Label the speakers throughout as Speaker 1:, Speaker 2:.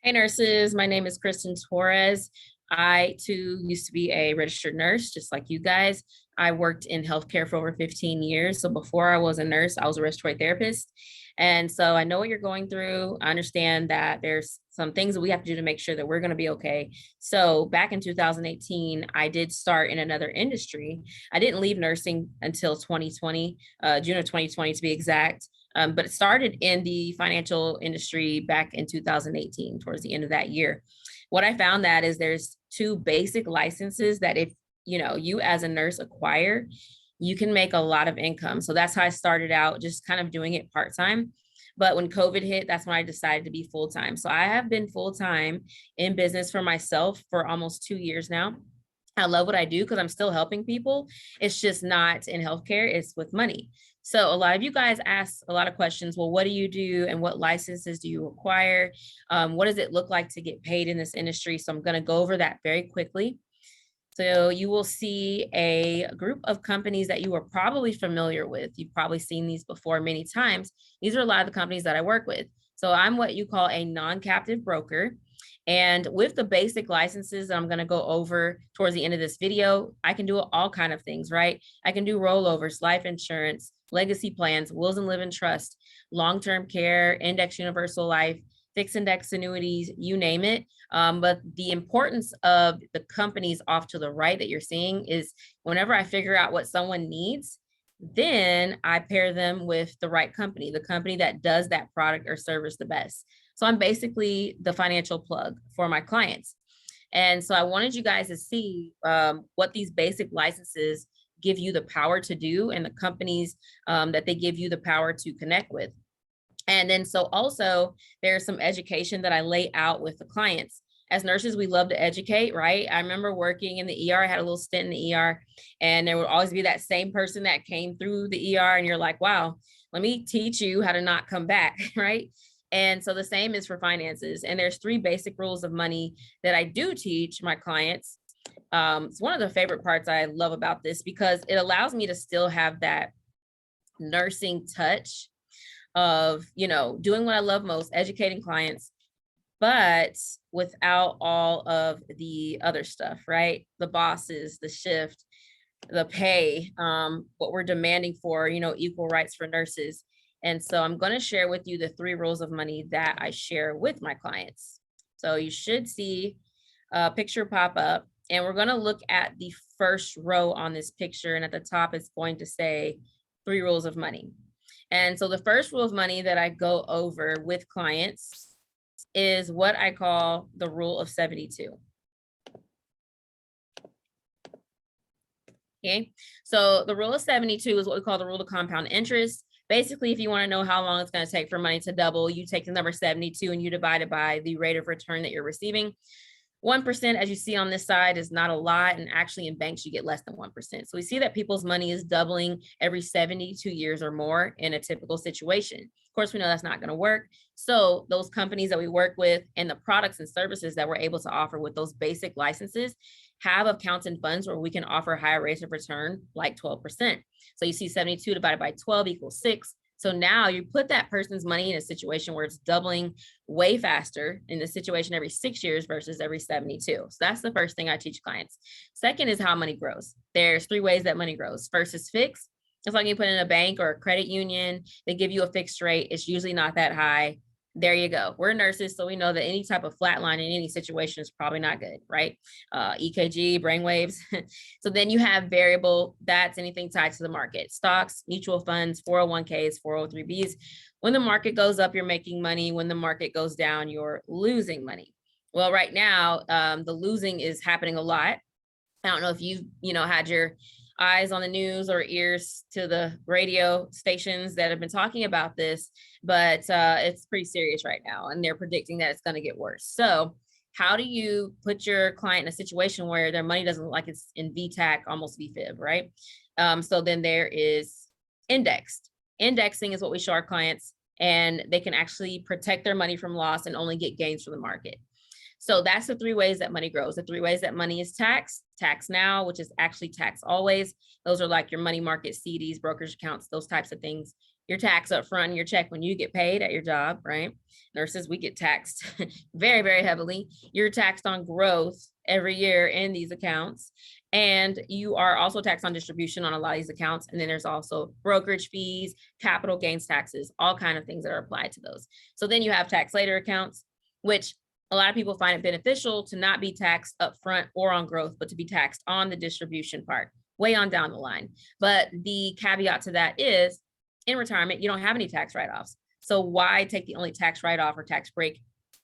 Speaker 1: Hey nurses, my name is Kristen Torres. I too used to be a registered nurse, just like you guys. I worked in healthcare for over 15 years. So before I was a nurse, I was a respiratory therapist. And so I know what you're going through. I understand that there's some things that we have to do to make sure that we're going to be okay. So back in 2018, I did start in another industry. I didn't leave nursing until 2020, June of 2020 to be exact. But it started in the financial industry back in 2018, towards the end of that year. What I found that is there's two basic licenses that if you as a nurse acquire, you can make a lot of income. So that's how I started out, just kind of doing it part-time. But when COVID hit, that's when I decided to be full-time. So I have been full-time in business for myself for almost 2 years now. I love what I do because I'm still helping people. It's just not in healthcare, it's with money. So a lot of you guys ask a lot of questions. Well, what do you do and what licenses do you acquire? What does it look like to get paid in this industry? So I'm going to go over that very quickly. So you will see a group of companies that you are probably familiar with. You've probably seen these before many times. These are a lot of the companies that I work with. So I'm what you call a non-captive broker. And with the basic licenses that I'm going to go over towards the end of this video, I can do all kind of things, right? I can do rollovers, life insurance, legacy plans, wills and live in trust, long-term care, index universal life, fixed index annuities, you name it. But the importance of the companies off to the right that you're seeing is whenever I figure out what someone needs, then I pair them with the right company, the company that does that product or service the best. So I'm basically the financial plug for my clients. And so I wanted you guys to see what these basic licenses give you the power to do and the companies that they give you the power to connect with. And then so also there's some education that I lay out with the clients. As nurses, we love to educate, right? I remember working in the ER. I had a little stint in the ER, and there would always be that same person that came through the ER, and you're like, wow, let me teach you how to not come back, right? And so the same is for finances. And there's 3 basic rules of money that I do teach my clients. It's one of the favorite parts I love about this because it allows me to still have that nursing touch of, doing what I love most, educating clients, but without all of the other stuff, right? The bosses, the shift, the pay, what we're demanding for, equal rights for nurses. And so I'm going to share with you the 3 rules of money that I share with my clients. So you should see a picture pop up, and we're going to look at the first row on this picture. And at the top, it's going to say 3 rules of money. And so the first rule of money that I go over with clients is what I call the rule of 72. Okay, so the rule of 72 is what we call the rule of compound interest. Basically, if you want to know how long it's going to take for money to double, you take the number 72 and you divide it by the rate of return that you're receiving. 1%, as you see on this side, is not a lot. And actually in banks, you get less than 1%. So we see that people's money is doubling every 72 years or more in a typical situation. Of course, we know that's not going to work. So those companies that we work with and the products and services that we're able to offer with those basic licenses have accounts and funds where we can offer higher rates of return, like 12%. So you see 72 divided by 12 equals 6. So now you put that person's money in a situation where it's doubling way faster in the situation every 6 years versus every 72. So that's the first thing I teach clients. Second is how money grows. There's 3 ways that money grows. First is fixed. It's like you put in a bank or a credit union. They give you a fixed rate. It's usually not that high. There you go. We're nurses, so we know that any type of flat line in any situation is probably not good, right? EKG, brainwaves. So then you have variable. That's anything tied to the market. Stocks, mutual funds, 401ks, 403bs. When the market goes up, you're making money. When the market goes down, you're losing money. Well, right now, the losing is happening a lot. I don't know if you've, had your eyes on the news or ears to the radio stations that have been talking about this, but it's pretty serious right now, and they're predicting that it's going to get worse. So how do you put your client in a situation where their money doesn't look like it's in VTAC, almost VFib, right? So then there is indexed. Indexing is what we show our clients, and they can actually protect their money from loss and only get gains from the market. So that's the 3 ways that money grows. The 3 ways that money is taxed: tax now, which is actually tax always. Those are like your money market CDs, brokerage accounts, those types of things. your tax up front in your check when you get paid at your job, right? Nurses, we get taxed very, very heavily. You're taxed on growth every year in these accounts. And you are also taxed on distribution on a lot of these accounts. And then there's also brokerage fees, capital gains taxes, all kind of things that are applied to those. So then you have tax later accounts, which a lot of people find it beneficial to not be taxed upfront or on growth, but to be taxed on the distribution part, way on down the line. But the caveat to that is, in retirement, you don't have any tax write-offs. So why take the only tax write-off or tax break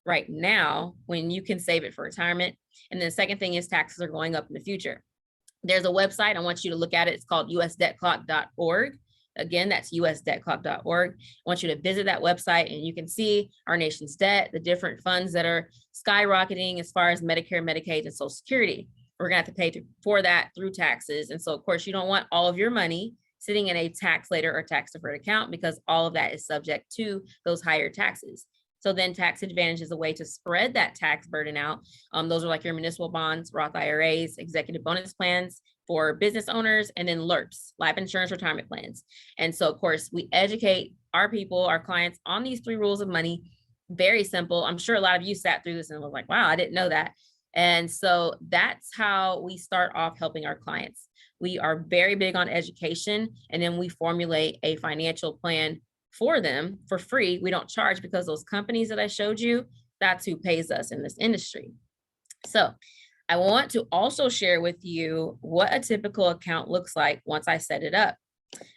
Speaker 1: right now when you can save it for retirement? And then the second thing is taxes are going up in the future. There's a website, I want you to look at it. It's called usdebtclock.org. Again, that's usdebtclock.org. I want you to visit that website and you can see our nation's debt, the different funds that are skyrocketing as far as Medicare, Medicaid, and Social Security. We're gonna have to pay for that through taxes. And so of course you don't want all of your money sitting in a tax later or tax deferred account because all of that is subject to those higher taxes. So then tax advantage is a way to spread that tax burden out. Those are like your municipal bonds, Roth IRAs, executive bonus plans for business owners, and then LIRPs, life insurance retirement plans. And so of course we educate our people, our clients on these 3 rules of money. Very simple. I'm sure a lot of you sat through this and was like, wow, I didn't know that. And so that's how we start off helping our clients. We are very big on education, and then we formulate a financial plan for them for free. We don't charge because those companies that I showed you, that's who pays us in this industry. So I want to also share with you what a typical account looks like once I set it up.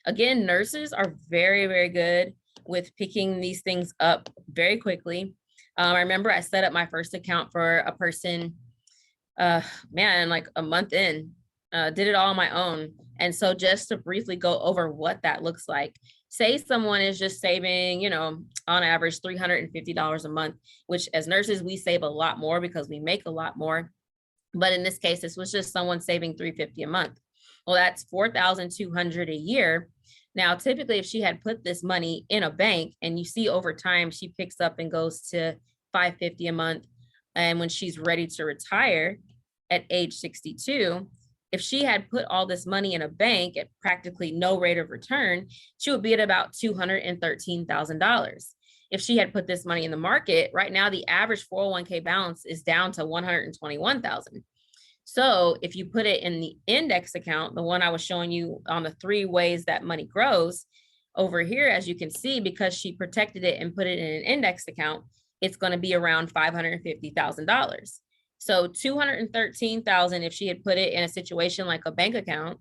Speaker 1: Again, nurses are very, very good with picking these things up very quickly. I remember I set up my first account for a person, like a month in, did it all on my own. And so just to briefly go over what that looks like, say someone is just saving, on average $350 a month, which as nurses, we save a lot more because we make a lot more. But in this case, this was just someone saving $350 a month. Well, that's $4,200 a year. Now, typically, if she had put this money in a bank and you see over time, she picks up and goes to $550 a month. And when she's ready to retire at age 62, if she had put all this money in a bank at practically no rate of return, she would be at about $213,000. If she had put this money in the market, right now, the average 401k balance is down to $121,000. So if you put it in the index account, the one I was showing you on the 3 ways that money grows, over here, as you can see, because she protected it and put it in an index account, it's going to be around $550,000. So $213,000 if she had put it in a situation like a bank account.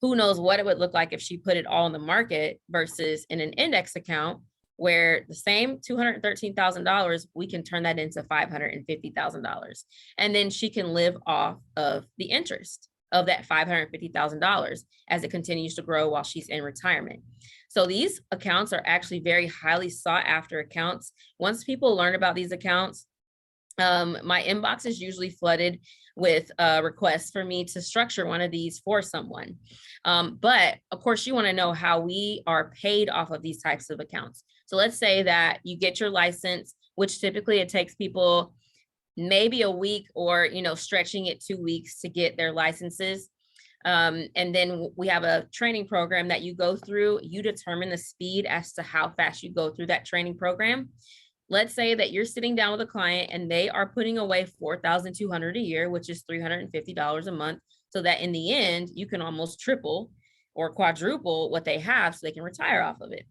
Speaker 1: Who knows what it would look like if she put it all in the market versus in an index account, where the same $213,000, we can turn that into $550,000. And then she can live off of the interest of that $550,000 as it continues to grow while she's in retirement. So these accounts are actually very highly sought after accounts. Once people learn about these accounts, my inbox is usually flooded with requests for me to structure one of these for someone. But of course, you want to know how we are paid off of these types of accounts. So let's say that you get your license, which typically it takes people maybe a week or, stretching it 2 weeks to get their licenses. And then we have a training program that you go through. You determine the speed as to how fast you go through that training program. Let's say that you're sitting down with a client and they are putting away $4,200 a year, which is $350 a month, so that in the end, you can almost triple or quadruple what they have so they can retire off of it.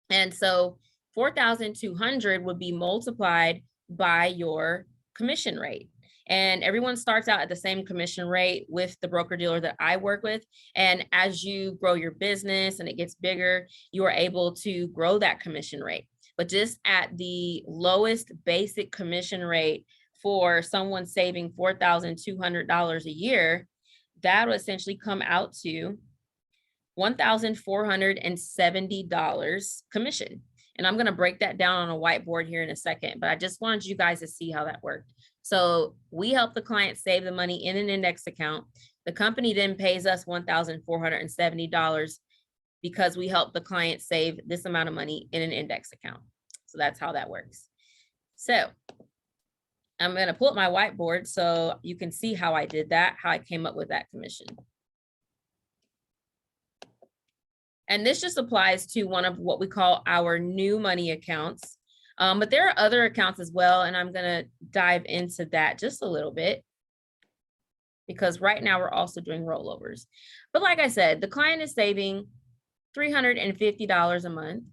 Speaker 1: And so 4,200 would be multiplied by your commission rate. And everyone starts out at the same commission rate with the broker dealer that I work with. And as you grow your business and it gets bigger, you are able to grow that commission rate. But just at the lowest basic commission rate for someone saving $4,200 a year, that will essentially come out to $1,470 commission. And I'm going to break that down on a whiteboard here in a second, but I just wanted you guys to see how that worked. So we help the client save the money in an index account. The company then pays us $1,470 because we help the client save this amount of money in an index account. So that's how that works. So I'm going to pull up my whiteboard so you can see how I did that, how I came up with that commission. And this just applies to one of what we call our new money accounts. But there are other accounts as well, and I'm going to dive into that just a little bit because right now we're also doing rollovers. But like I said, the client is saving $350 a month.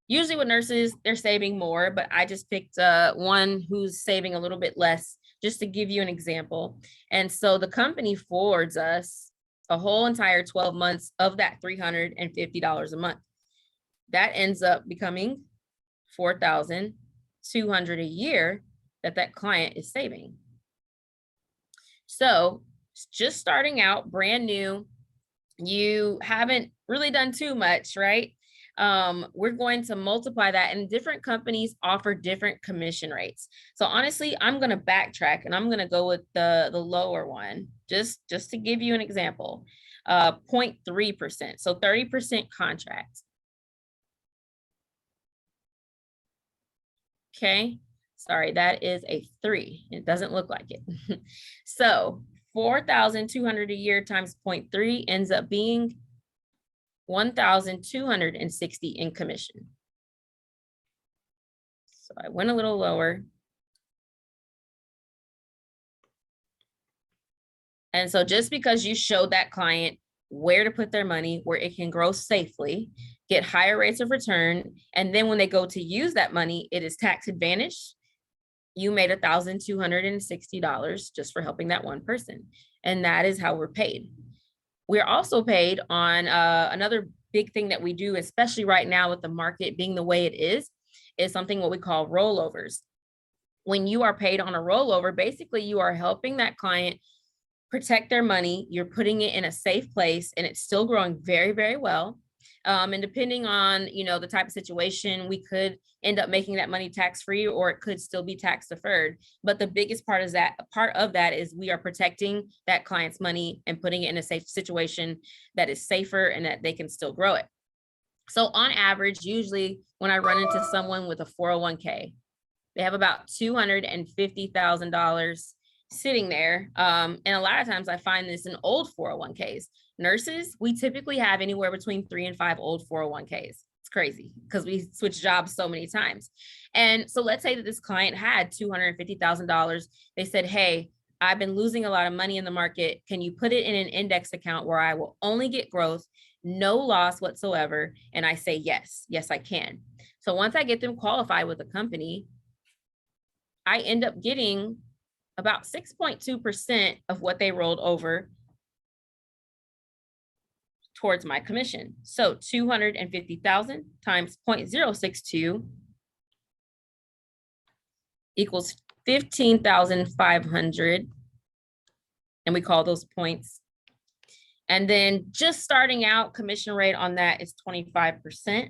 Speaker 1: Usually with nurses, they're saving more, but I just picked one who's saving a little bit less just to give you an example. And so the company forwards us a whole entire 12 months of that $350 a month. That ends up becoming $4,200 a year that client is saving. So just starting out, brand new, you haven't really done too much, right? We're going to multiply that, and different companies offer different commission rates. So honestly, I'm going to backtrack and I'm going to go with the lower one, just to give you an example, 0.3%. So 30% contract. Okay. Sorry, that is a 3. It doesn't look like it. So 4,200 a year times 0.3 ends up being 1,260 in commission. So I went a little lower. And so just because you showed that client where to put their money, where it can grow safely, get higher rates of return, and then when they go to use that money, it is tax advantaged, you made $1,260 just for helping that one person. And that is how we're paid. We're also paid on another big thing that we do, especially right now with the market being the way it is something what we call rollovers. When you are paid on a rollover, basically you are helping that client protect their money. You're putting it in a safe place and it's still growing very, very well. And depending on, you know, the type of situation, we could end up making that money tax-free, or it could still be tax deferred. But the biggest part of that is we are protecting that client's money and putting it in a safe situation that is safer and that they can still grow it. So on average, usually when I run into someone with a 401k, they have about $250,000 sitting there. And a lot of times I find this in old 401ks. Nurses, we typically have anywhere between 3 and 5 old 401ks. It's crazy because we switch jobs so many times. And so let's say that this client had $250,000. They said, hey, I've been losing a lot of money in the market. Can you put it in an index account where I will only get growth, no loss whatsoever? And I say, yes, I can. So once I get them qualified with a company, I end up getting about 6.2% of what they rolled over towards my commission. So 250,000 times 0.062 equals 15,500. And we call those points. And then just starting out, commission rate on that is 25%.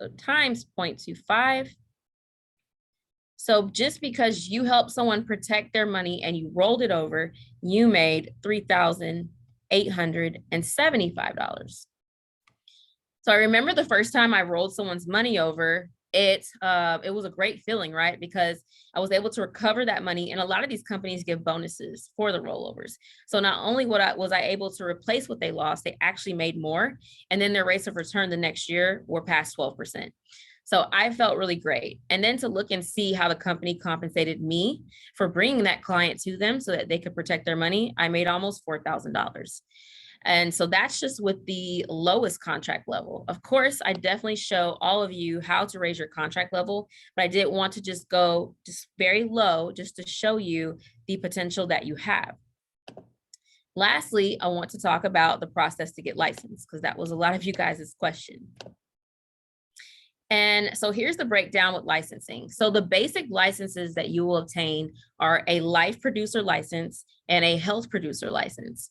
Speaker 1: So times 0.25. So just because you helped someone protect their money and you rolled it over, you made $3,875. So I remember the first time I rolled someone's money over, it was a great feeling, right? Because I was able to recover that money, and a lot of these companies give bonuses for the rollovers. So not only was I able to replace what they lost, they actually made more, and then their rates of return the next year were past 12%. So I felt really great. And then to look and see how the company compensated me for bringing that client to them so that they could protect their money, I made almost $4,000. And so that's just with the lowest contract level. Of course, I definitely show all of you how to raise your contract level, but I did want to just go just very low just to show you the potential that you have. Lastly, I want to talk about the process to get licensed, because that was a lot of you guys' question. And so here's the breakdown with licensing. So the basic licenses that you will obtain are a life producer license and a health producer license.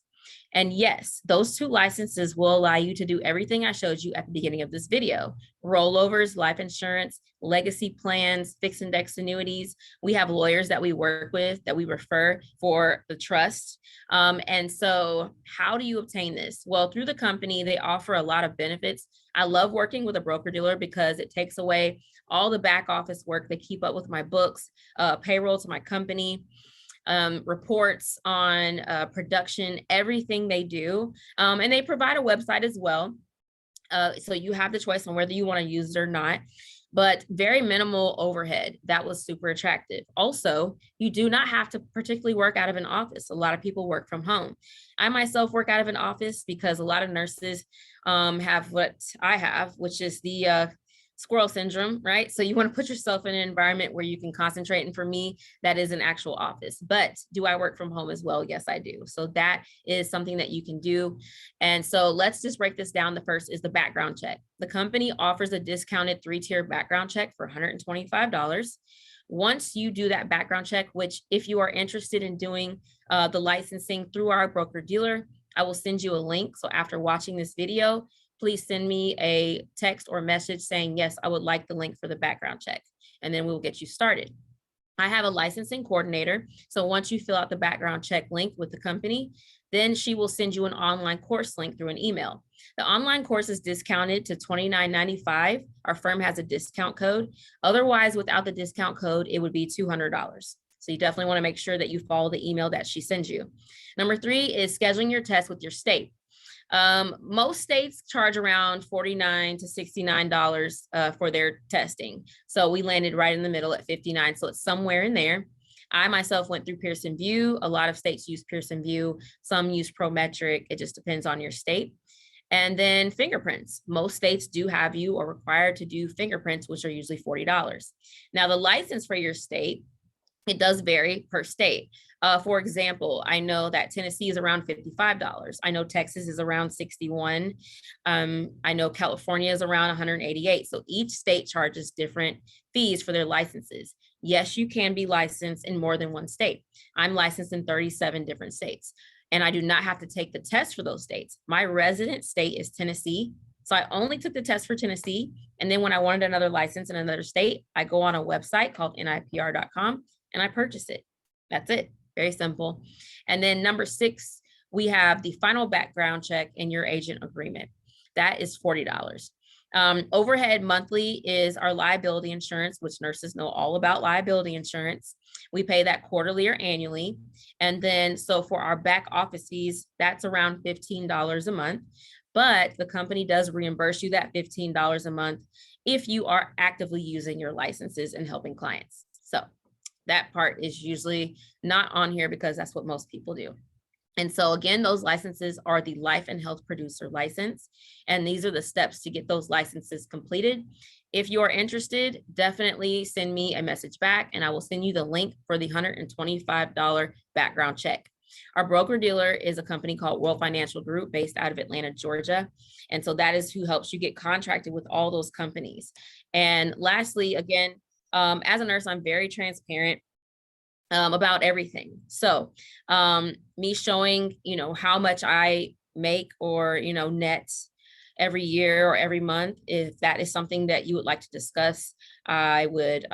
Speaker 1: And yes, those two licenses will allow you to do everything I showed you at the beginning of this video: rollovers, life insurance, legacy plans, fixed index annuities. We have lawyers that we work with that we refer for the trust. And so how do you obtain this? Well, through the company, they offer a lot of benefits. I love working with a broker dealer because it takes away all the back office work. They keep up with my books, payroll to my company. reports on production, everything they do. And they provide a website as well. So you have the choice on whether you want to use it or not, but very minimal overhead. That was super attractive. Also, you do not have to particularly work out of an office. A lot of people work from home. I myself work out of an office because a lot of nurses have what I have, which is the squirrel syndrome, right? So you want to put yourself in an environment where you can concentrate. And for me, that is an actual office. But do I work from home as well? Yes, I do. So that is something that you can do. And so let's just break this down. The first is the background check. The company offers a discounted 3-tier background check for $125. Once you do that background check, which if you are interested in doing the licensing through our broker dealer, I will send you a link. So after watching this video, please send me a text or message saying, yes, I would like the link for the background check, and then we will get you started. I have a licensing coordinator. So once you fill out the background check link with the company, then she will send you an online course link through an email. The online course is discounted to $29.95. Our firm has a discount code. Otherwise, without the discount code, it would be $200. So you definitely want to make sure that you follow the email that she sends you. Number 3 is scheduling your test with your state. Most states charge around $49 to $69 for their testing. So we landed right in the middle at $59. So it's somewhere in there. I myself went through Pearson VUE. A lot of states use Pearson VUE. Some use Prometric. It just depends on your state. And then fingerprints. Most states do have you or required to do fingerprints, which are usually $40. Now the license for your state, it does vary per state. For example, I know that Tennessee is around $55. I know Texas is around $61. I know California is around $188. So each state charges different fees for their licenses. Yes, you can be licensed in more than one state. I'm licensed in 37 different states, and I do not have to take the test for those states. My resident state is Tennessee. So I only took the test for Tennessee. And then when I wanted another license in another state, I go on a website called nipr.com and I purchase it. That's it. Very simple. And then number 6, we have the final background check and your agent agreement. That is $40. Overhead monthly is our liability insurance, which nurses know all about liability insurance. We pay that quarterly or annually. And then, so for our back office fees, that's around $15 a month. But the company does reimburse you that $15 a month if you are actively using your licenses and helping clients. So that part is usually not on here because that's what most people do. And so again, those licenses are the life and health producer license. And these are the steps to get those licenses completed. If you are interested, definitely send me a message back and I will send you the link for the $125 background check. Our broker dealer is a company called World Financial Group based out of Atlanta, Georgia. And so that is who helps you get contracted with all those companies. And lastly, again, as a nurse, I'm very transparent about everything. So me showing, how much I make or, net every year or every month, if that is something that you would like to discuss, I would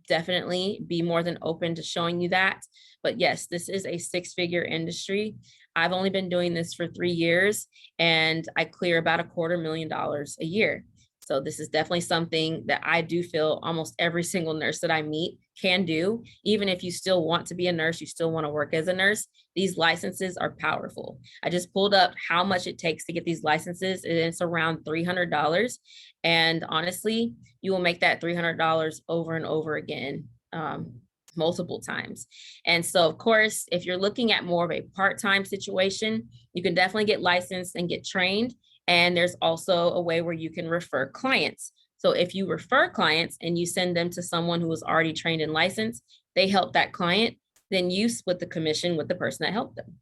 Speaker 1: definitely be more than open to showing you that. But yes, this is a 6-figure industry. I've only been doing this for 3 years and I clear about $250,000 a year. So this is definitely something that I do feel almost every single nurse that I meet can do. Even if you still want to be a nurse, you still want to work as a nurse, these licenses are powerful. I just pulled up how much it takes to get these licenses, and it's around $300. And honestly, you will make that $300 over and over again, multiple times. And so, of course, if you're looking at more of a part-time situation, you can definitely get licensed and get trained. And there's also a way where you can refer clients. So if you refer clients and you send them to someone who is already trained and licensed, they help that client, then you split the commission with the person that helped them.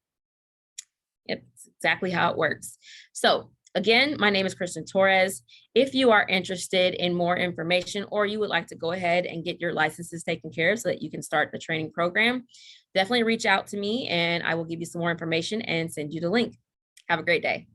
Speaker 1: Yep, it's exactly how it works. So again, my name is Kristen Torres. If you are interested in more information or you would like to go ahead and get your licenses taken care of so that you can start the training program, definitely reach out to me and I will give you some more information and send you the link. Have a great day.